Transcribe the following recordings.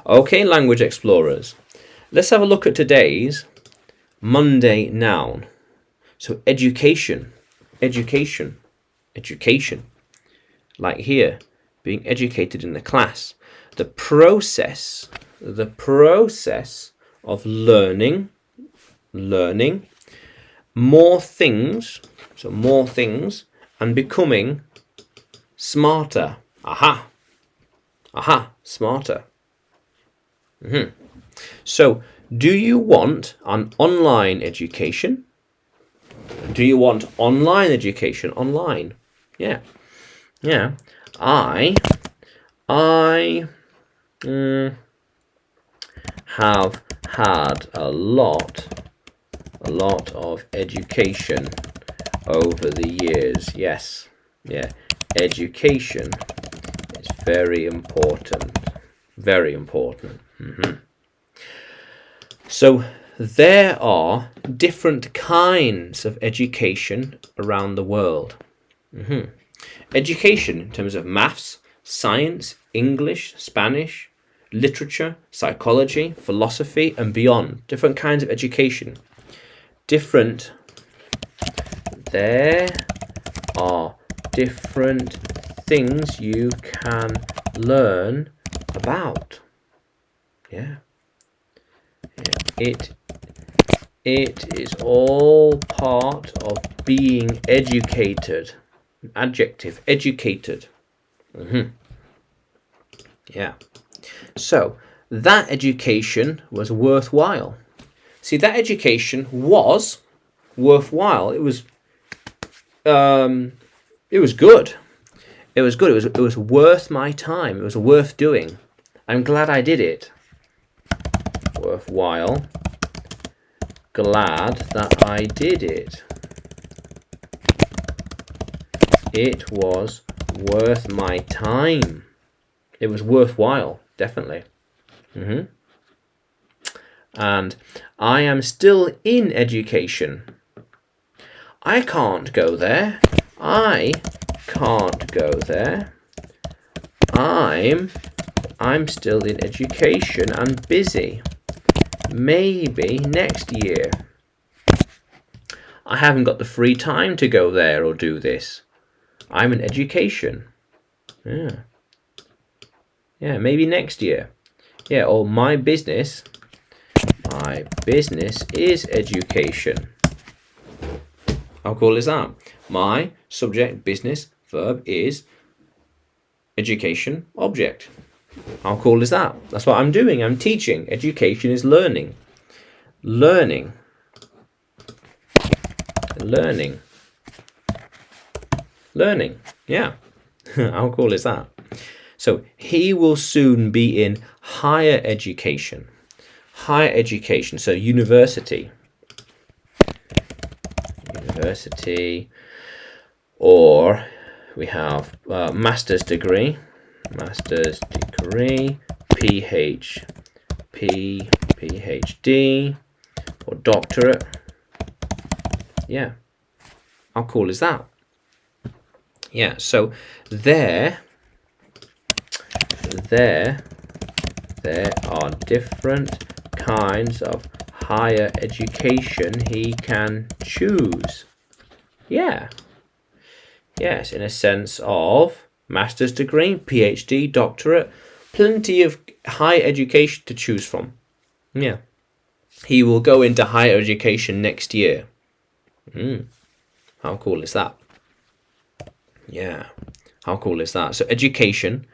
Okay, language explorers. Let's have a look at today's Monday noun. So education, education, education. Like here, being educated in the class. The process of learning, more things, so more things, and becoming smarter. Aha, smarter. So, do you want an online education? Do you want online education? Online. Yeah. I have had a lot of education over the years. Yes. Yeah. Education is very important. Very important. So there are different kinds of education around the world. Education in terms of maths, science, English, Spanish, literature, psychology, philosophy, and beyond. Different kinds of education. There are different things you can learn about. Yeah. It is all part of being educated. Adjective, educated. Yeah. So that education was worthwhile. See, that education was worthwhile. It was good. It was good. It was worth my time. It was worth doing. I'm glad I did it. Worthwhile. Glad that I did it. It was worth my time. It was worthwhile, definitely. And I am still in education. I can't go there. I can't go there. I'm still in education and busy. Maybe next year. I haven't got the free time to go there or do this. I'm in education. Yeah, maybe next year. Yeah, or my business is education. How cool is that? My subject, business, verb is education, object. How cool is that? That's what I'm doing. I'm teaching. Education is learning. Learning. Yeah. How cool is that? So he will soon be in higher education. Higher education. So university. Or we have master's degree. PhD, or doctorate. Yeah. How cool is that? Yeah, so there are different kinds of higher education he can choose. Yeah. Yes, in a sense of master's degree, PhD, doctorate, plenty of higher education to choose from. Yeah. He will go into higher education next year. How cool is that? Yeah. How cool is that? So education,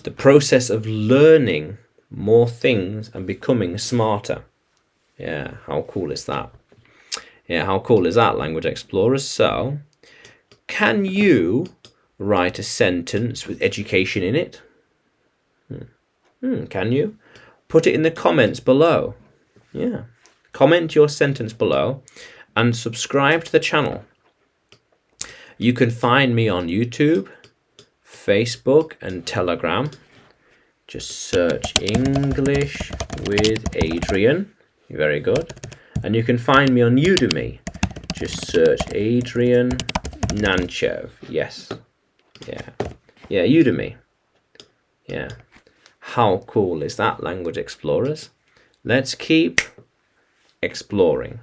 the process of learning more things and becoming smarter. Yeah, how cool is that? Yeah, how cool is that, language explorers? So, can you write a sentence with education in it? Can you? Put it in the comments below. Yeah. Comment your sentence below and subscribe to the channel. You can find me on YouTube, Facebook, and Telegram. Just search English with Adrian. Very good. And you can find me on Udemy. Just search Adrian Nanchev. Yes. Yeah, Udemy. Yeah. How cool is that, Language Explorers? Let's keep exploring.